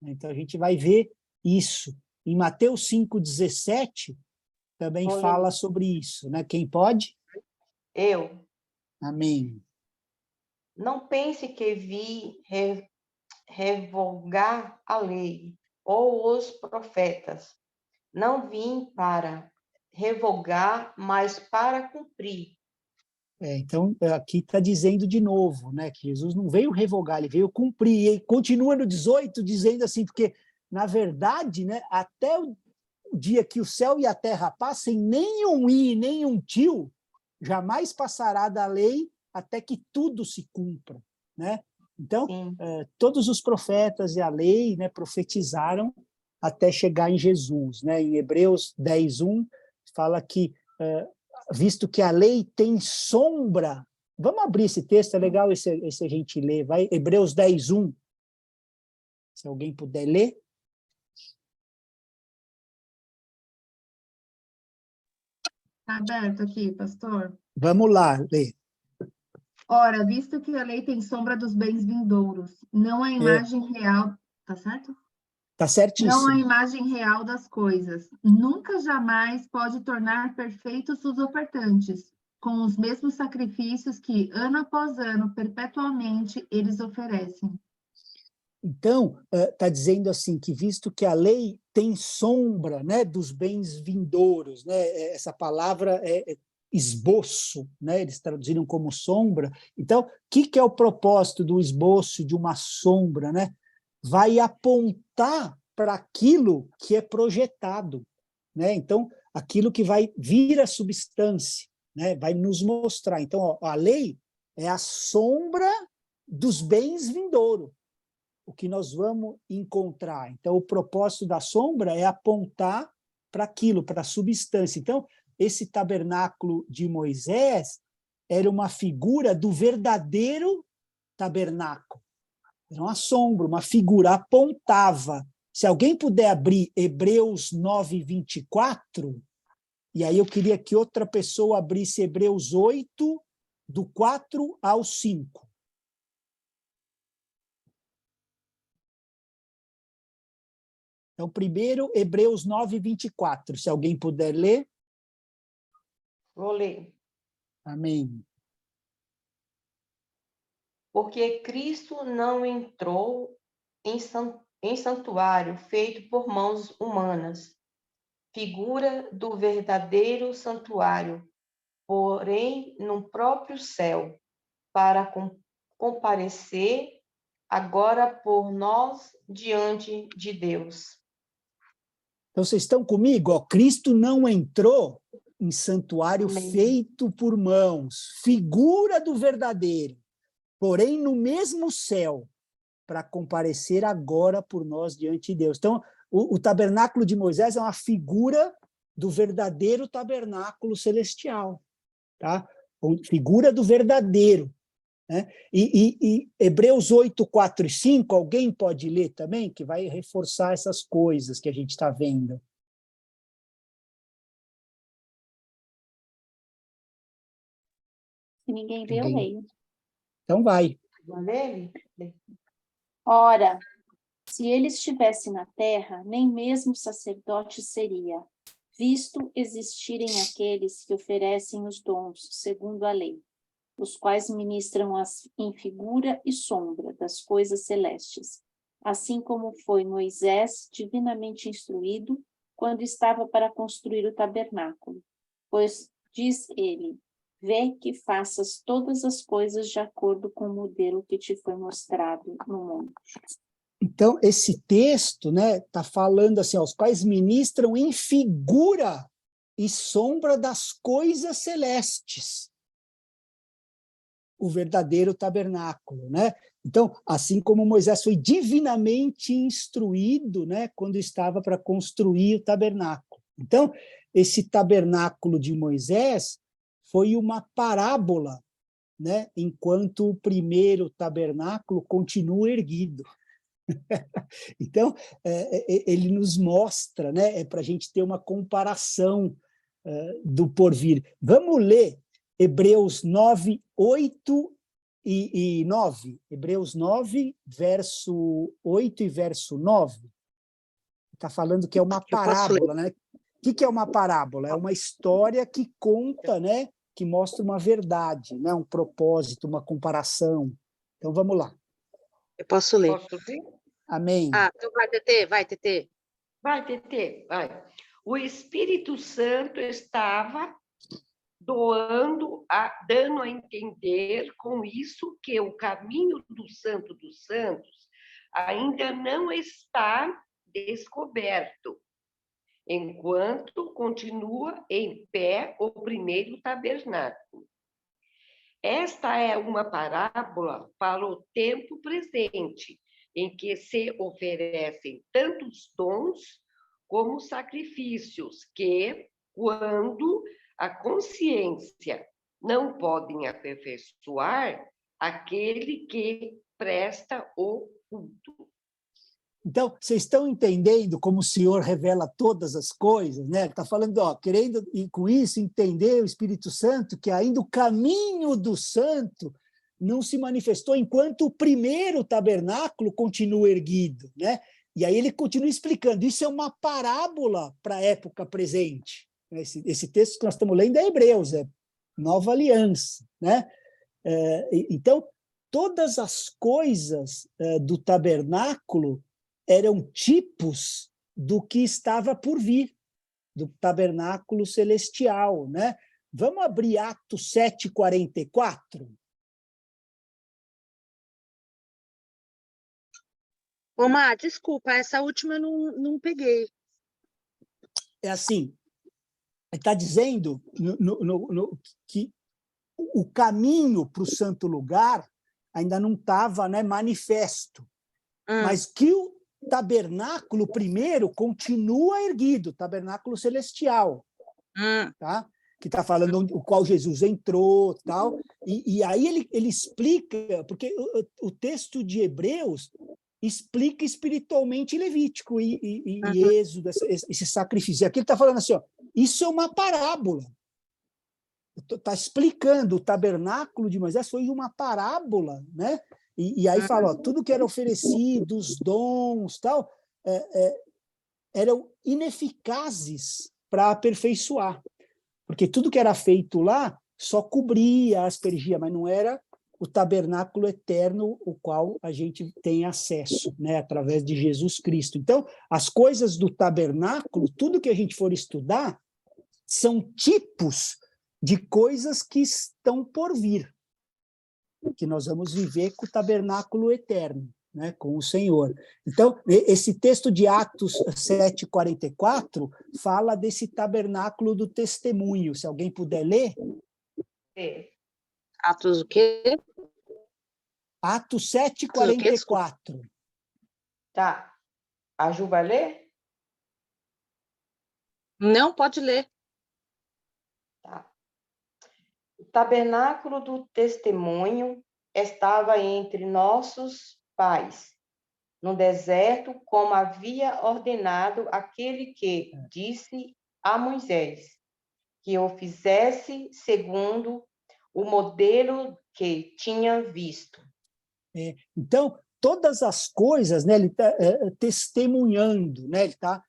Então, a gente vai ver isso. Em Mateus 5,17, também fala sobre isso, né? Quem pode? Eu. Amém. Não pense que vi revogar a lei ou os profetas. Não vim para revogar, mas para cumprir. Então, aqui está dizendo de novo, né, que Jesus não veio revogar, ele veio cumprir. E continua no 18 dizendo assim, porque, na verdade, né, até o dia que o céu e a terra passem, nem um i, nem um tio jamais passará da lei até que tudo se cumpra, né? Então, todos os profetas e a lei, né, profetizaram até chegar em Jesus, né? Em Hebreus 10:1 fala que visto que a lei tem sombra. Vamos abrir esse texto, é legal esse a gente ler, vai, Hebreus 10:1. Se alguém puder ler. Está aberto aqui, pastor. Vamos lá, ler. Ora, visto que a lei tem sombra dos bens vindouros, não a imagem real, tá certo? Tá certíssimo. Não a imagem real das coisas. Nunca jamais pode tornar perfeitos os ofertantes, com os mesmos sacrifícios que, ano após ano, perpetualmente, eles oferecem. Então, está dizendo assim, que visto que a lei tem sombra, né, dos bens vindouros, né, essa palavra é esboço, né, eles traduziram como sombra. Então, o que é o propósito do esboço de uma sombra, né? Vai apontar para aquilo que é projetado, né? Então, aquilo que vai vir a substância, né? Vai nos mostrar. Então, ó, a lei é a sombra dos bens vindouros, o que nós vamos encontrar. Então, o propósito da sombra é apontar para aquilo, para a substância. Então, esse tabernáculo de Moisés era uma figura do verdadeiro tabernáculo. Era uma sombra, uma figura, apontava. Se alguém puder abrir Hebreus 9:24, e aí eu queria que outra pessoa abrisse Hebreus 8, do 4 ao 5. Então, primeiro, Hebreus 9, 24. Se alguém puder ler. Vou ler. Amém. Porque Cristo não entrou em santuário feito por mãos humanas, figura do verdadeiro santuário, porém no próprio céu, para comparecer agora por nós diante de Deus. Então, vocês estão comigo? Ó, Cristo não entrou em santuário Amém. feito por mãos, figura do verdadeiro, porém no mesmo céu, para comparecer agora por nós diante de Deus. Então, o tabernáculo de Moisés é uma figura do verdadeiro tabernáculo celestial, tá? Figura do verdadeiro, né? E Hebreus 8, 4 e 5, alguém pode ler também, que vai reforçar essas coisas que a gente está vendo. Se ninguém vê, eu leio. Então vai. Ora, se ele estivesse na terra, nem mesmo sacerdote seria, visto existirem aqueles que oferecem os dons segundo a lei, os quais ministram em figura e sombra das coisas celestes, assim como foi Moisés divinamente instruído quando estava para construir o tabernáculo. Pois, diz ele, vê que faças todas as coisas de acordo com o modelo que te foi mostrado no monte. Então, esse texto, né, está falando assim, ó, os quais ministram em figura e sombra das coisas celestes, o verdadeiro tabernáculo, né? Então, assim como Moisés foi divinamente instruído, né, quando estava para construir o tabernáculo. Então, esse tabernáculo de Moisés foi uma parábola, né, enquanto o primeiro tabernáculo continua erguido. Então, ele nos mostra, né, para a gente ter uma comparação do porvir. Vamos ler Hebreus 9, 8 e 9. Hebreus 9, verso 8 e verso 9. Está falando que é uma parábola, né? O que é uma parábola? É uma história que conta, né, que mostra uma verdade, né, um propósito, uma comparação. Então, vamos lá. Eu posso ler. Posso ler? Amém. Então vai, TT, vai, TT. Vai, TT, vai. O Espírito Santo estava dando a entender com isso que o caminho do Santo dos Santos ainda não está descoberto, enquanto continua em pé o primeiro tabernáculo. Esta é uma parábola para o tempo presente, em que se oferecem tantos dons como sacrifícios que, quando a consciência não podem aperfeiçoar aquele que presta o culto. Então, vocês estão entendendo como o Senhor revela todas as coisas, né? Ele está falando, ó, querendo, e com isso, entender o Espírito Santo, que ainda o caminho do santo não se manifestou enquanto o primeiro tabernáculo continua erguido, né? E aí ele continua explicando, isso é uma parábola para a época presente. Esse texto que nós estamos lendo é Hebreus, é Nova Aliança, né? Então, todas as coisas do tabernáculo eram tipos do que estava por vir, do tabernáculo celestial, né? Vamos abrir Atos 7:44? Ô, Má, desculpa, essa última eu não peguei. É assim, está dizendo que o caminho para o santo lugar ainda não estava, né, manifesto, mas que o tabernáculo primeiro continua erguido, o tabernáculo celestial, tá? Que está falando o qual Jesus entrou, tal. E aí ele explica, porque o texto de Hebreus explica espiritualmente Levítico e Êxodo, esse sacrifício. E aqui ele está falando assim, ó, isso é uma parábola. Está explicando, o tabernáculo de Moisés foi uma parábola, né? E aí fala, ó, tudo que era oferecido, os dons, tal, eram ineficazes para aperfeiçoar, porque tudo que era feito lá só cobria, aspergia, mas não era o tabernáculo eterno, o qual a gente tem acesso, né, através de Jesus Cristo. Então, as coisas do tabernáculo, tudo que a gente for estudar, são tipos de coisas que estão por vir, que nós vamos viver com o tabernáculo eterno, né, com o Senhor. Então, esse texto de Atos 7:44 fala desse tabernáculo do testemunho. Se alguém puder ler. Atos o quê? Atos 7:44. Tá. A Ju vai ler? Não, pode ler. Tá. O tabernáculo do testemunho estava entre nossos pais, no deserto, como havia ordenado aquele que disse a Moisés, que o fizesse segundo o modelo que tinha visto. Então, todas as coisas, né, ele está testemunhando, né, ele está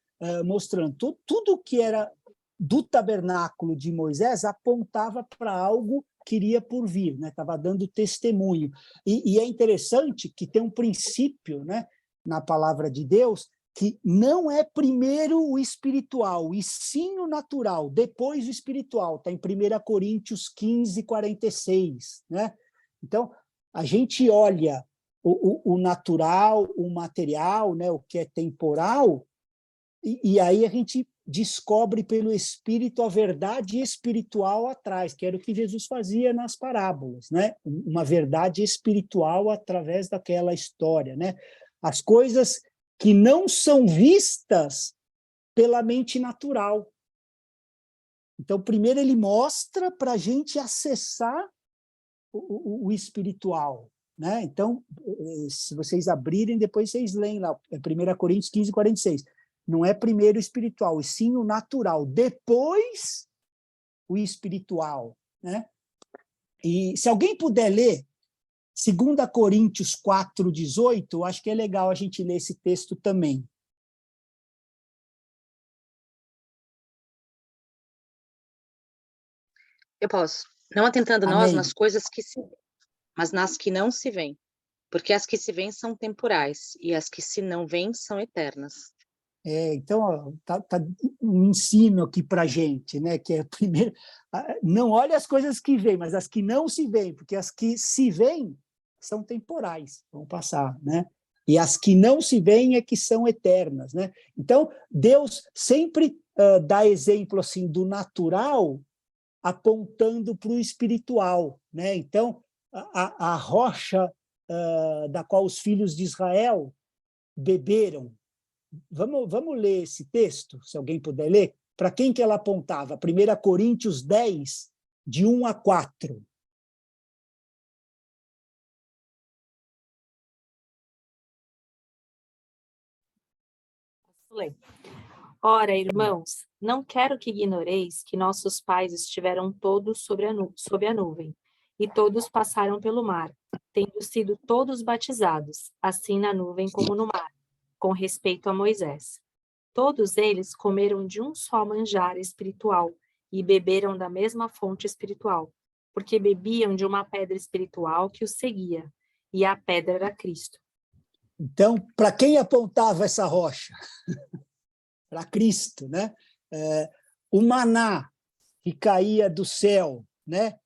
mostrando tudo que era do tabernáculo de Moisés apontava para algo que iria por vir, né, estava dando testemunho. E é interessante que tem um princípio, né, na palavra de Deus, que não é primeiro o espiritual, e sim o natural, depois o espiritual. Está em 1 Coríntios 15:46. Né? Então, a gente olha o natural, o material, né, o que é temporal, e aí a gente descobre pelo Espírito a verdade espiritual atrás, que era o que Jesus fazia nas parábolas, né? Uma verdade espiritual através daquela história. Né? As coisas que não são vistas pela mente natural. Então, primeiro ele mostra para a gente acessar o espiritual. Né? Então, se vocês abrirem, depois vocês leem lá, 1 Coríntios 15:46. Não é primeiro o espiritual, e sim o natural, depois o espiritual. Né? E se alguém puder ler 2 Coríntios 4:18, acho que é legal a gente ler esse texto também. Eu posso. Não atentando nós nas coisas que se veem, mas nas que não se veem. Porque as que se veem são temporais, e as que se não veem são eternas. Então, tá um ensino aqui para a gente, né? Que é primeiro, não olhe as coisas que veem, mas as que não se veem, porque as que se veem são temporais, vão passar, né? E as que não se veem é que são eternas, né? Então, Deus sempre dá exemplo assim do natural apontando para o espiritual, né? Então, a rocha da qual os filhos de Israel beberam. Vamos ler esse texto, se alguém puder ler. Para quem que ela apontava? 1 Coríntios 10, de 1-4. Posso ler. Ora, irmãos, não quero que ignoreis que nossos pais estiveram todos sob a nuvem, e todos passaram pelo mar, tendo sido todos batizados, assim na nuvem como no mar, com respeito a Moisés. Todos eles comeram de um só manjar espiritual e beberam da mesma fonte espiritual, porque bebiam de uma pedra espiritual que os seguia, e a pedra era Cristo. Então, para quem apontava essa rocha? Para Cristo, né? O maná que caía do céu, né?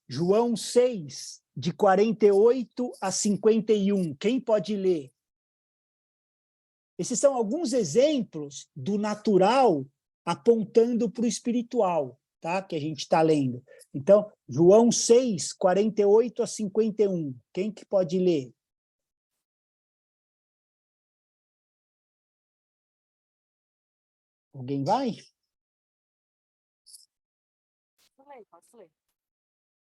João 6, de 48-51. Quem pode ler? Esses são alguns exemplos do natural apontando para o espiritual, tá? Que a gente está lendo. Então, João 6, 48-51. Quem que pode ler? Alguém vai? Posso ler.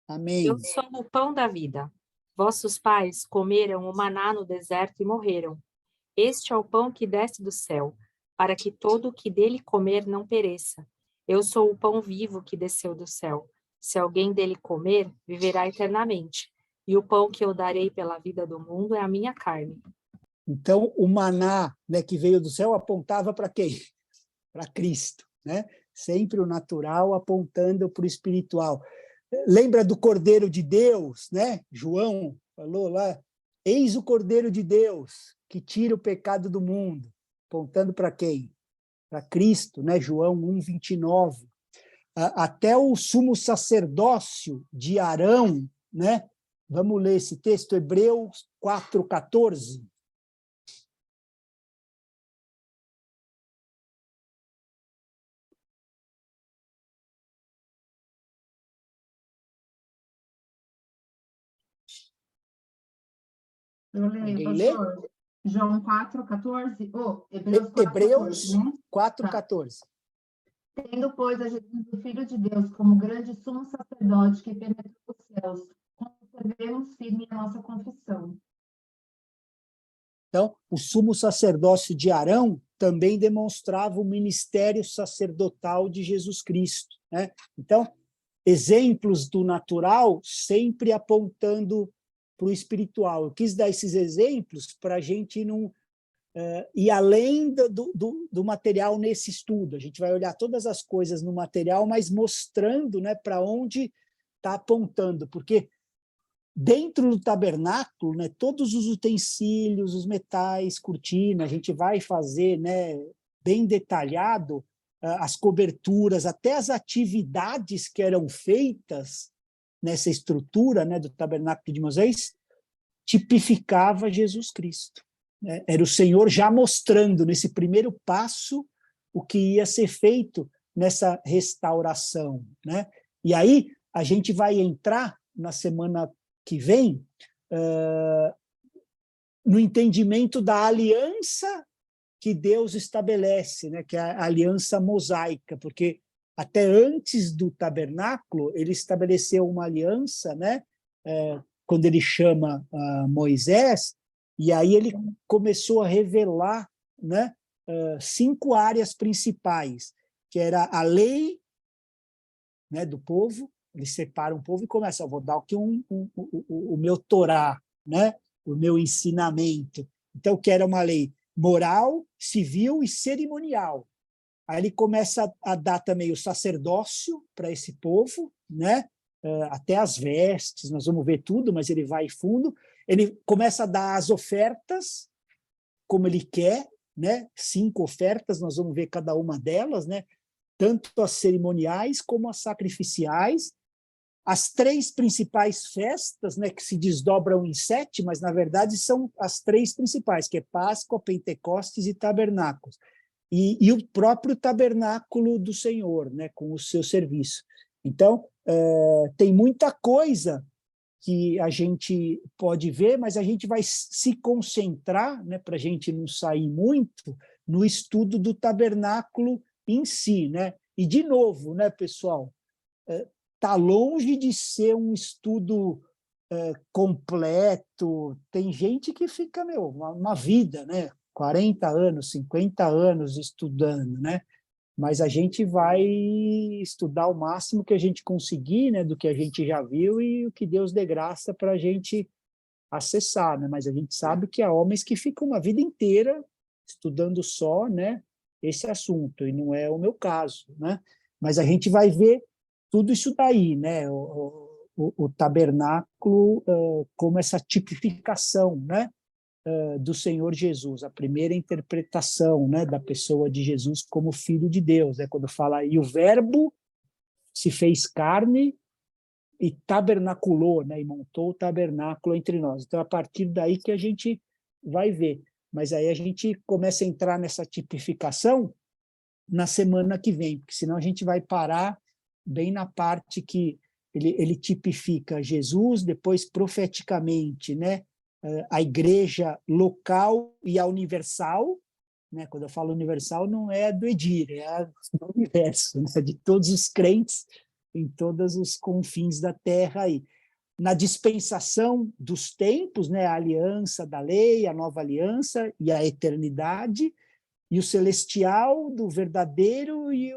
Amém. Eu sou o pão da vida. Vossos pais comeram o maná no deserto e morreram. Este é o pão que desce do céu, para que todo o que dele comer não pereça. Eu sou o pão vivo que desceu do céu. Se alguém dele comer, viverá eternamente. E o pão que eu darei pela vida do mundo é a minha carne. Então, o maná, né, que veio do céu apontava para quem? para Cristo, né? Sempre o natural apontando para o espiritual. Lembra do Cordeiro de Deus, né? João falou lá, eis o Cordeiro de Deus que tira o pecado do mundo, apontando para quem? Para Cristo, né? João 1:29. Até o sumo sacerdócio de Arão, né? Vamos ler esse texto, Hebreus 4:14. Eu leio, Alguém lê? pastor. João 4:14. Hebreus 4:14, Hebreus né? 4:14. Tendo, pois, a Jesus, o Filho de Deus, como grande sumo sacerdote que penetra os céus, conservemos firme a nossa confissão. Então, o sumo sacerdócio de Arão também demonstrava o ministério sacerdotal de Jesus Cristo, né? Então, exemplos do natural sempre apontando para o espiritual. Eu quis dar esses exemplos para a gente não ir além do material nesse estudo. A gente vai olhar todas as coisas no material, mas mostrando, né, para onde está apontando, porque dentro do tabernáculo, né, todos os utensílios, os metais, cortina, a gente vai fazer, né, bem detalhado as coberturas, até as atividades que eram feitas nessa estrutura, né, do tabernáculo de Moisés, tipificava Jesus Cristo. Era o Senhor já mostrando nesse primeiro passo o que ia ser feito nessa restauração, né? E aí a gente vai entrar na semana que vem no entendimento da aliança que Deus estabelece, né? Que é a aliança mosaica, porque até antes do tabernáculo ele estabeleceu uma aliança, né? Quando ele chama Moisés, e aí ele começou a revelar, né, 5 áreas principais, que era a lei, né, do povo. Ele separa um povo e começa, vou dar aqui o meu Torá, né, o meu ensinamento. Então, que era uma lei moral, civil e cerimonial. Aí ele começa a dar também o sacerdócio para esse povo, né, até as vestes, nós vamos ver tudo, mas ele vai fundo. Ele começa a dar as ofertas, como ele quer, né? 5 ofertas, nós vamos ver cada uma delas, né? Tanto as cerimoniais como as sacrificiais. As 3 principais festas, né, que se desdobram em 7, mas na verdade são as 3 principais, que é Páscoa, Pentecostes e Tabernáculos. E o próprio tabernáculo do Senhor, né, com o seu serviço. Então, tem muita coisa que a gente pode ver, mas a gente vai se concentrar, né, para a gente não sair muito, no estudo do tabernáculo em si, né? E, de novo, né, pessoal, está longe de ser um estudo completo. Tem gente que fica, uma vida, né? 40 anos, 50 anos estudando, né? Mas a gente vai estudar o máximo que a gente conseguir, né, do que a gente já viu e o que Deus dê graça para a gente acessar, né? Mas a gente sabe que há homens que ficam uma vida inteira estudando só, né, esse assunto, e não é o meu caso, né? Mas a gente vai ver tudo isso daí, né? O tabernáculo como essa tipificação, né, do Senhor Jesus, a primeira interpretação, né, da pessoa de Jesus como Filho de Deus, né, quando fala, e o Verbo se fez carne e tabernaculou, né, e montou o tabernáculo entre nós. Então, a partir daí que a gente vai ver. Mas aí a gente começa a entrar nessa tipificação na semana que vem, porque senão a gente vai parar bem na parte que ele tipifica Jesus, depois profeticamente, né, a igreja local e a universal, né? Quando eu falo universal, não é do Edir, é do universo, né? De todos os crentes em todos os confins da terra aí. Na dispensação dos tempos, né? A aliança da lei, a nova aliança e a eternidade, e o celestial do verdadeiro e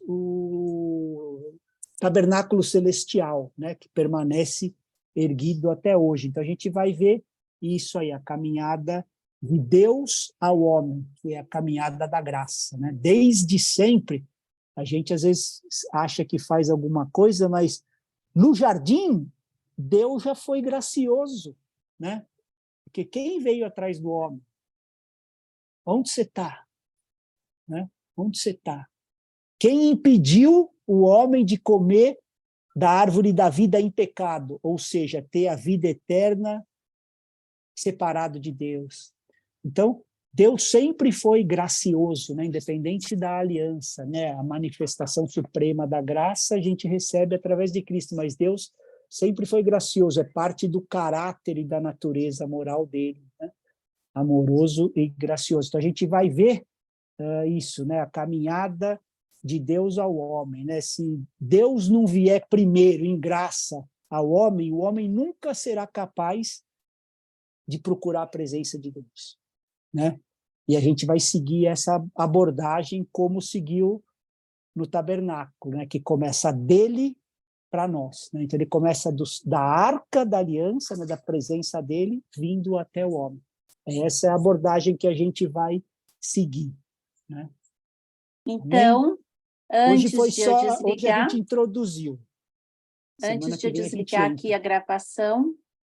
o tabernáculo celestial, né? Que permanece erguido até hoje. Então, a gente vai ver isso aí, a caminhada de Deus ao homem, que é a caminhada da graça, né? Desde sempre, a gente às vezes acha que faz alguma coisa, mas no jardim, Deus já foi gracioso, né? Porque quem veio atrás do homem? Onde você está? Né? Onde você está? Quem impediu o homem de comer da árvore da vida em pecado? Ou seja, ter a vida eterna separado de Deus. Então, Deus sempre foi gracioso, né? Independente da aliança, né? A manifestação suprema da graça a gente recebe através de Cristo, mas Deus sempre foi gracioso, é parte do caráter e da natureza moral dele, né? Amoroso e gracioso. Então, a gente vai ver isso, né? A caminhada de Deus ao homem, né? Se Deus não vier primeiro em graça ao homem, o homem nunca será capaz de procurar a presença de Deus, né? E a gente vai seguir essa abordagem como seguiu no tabernáculo, né? Que começa dele para nós, né? Então ele começa da arca da aliança, né? Da presença dele, vindo até o homem. Essa é a abordagem que a gente vai seguir, né? Então, antes hoje de eu desligar, hoje a gente introduziu. Antes de eu desligar aqui a gravação,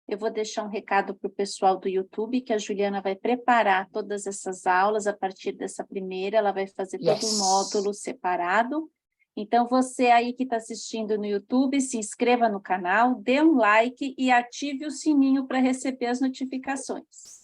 eu vou deixar um recado para o pessoal do YouTube, que a Juliana vai preparar todas essas aulas a partir dessa primeira, ela vai fazer todo um módulo separado. Então, você aí que está assistindo no YouTube, se inscreva no canal, dê um like e ative o sininho para receber as notificações.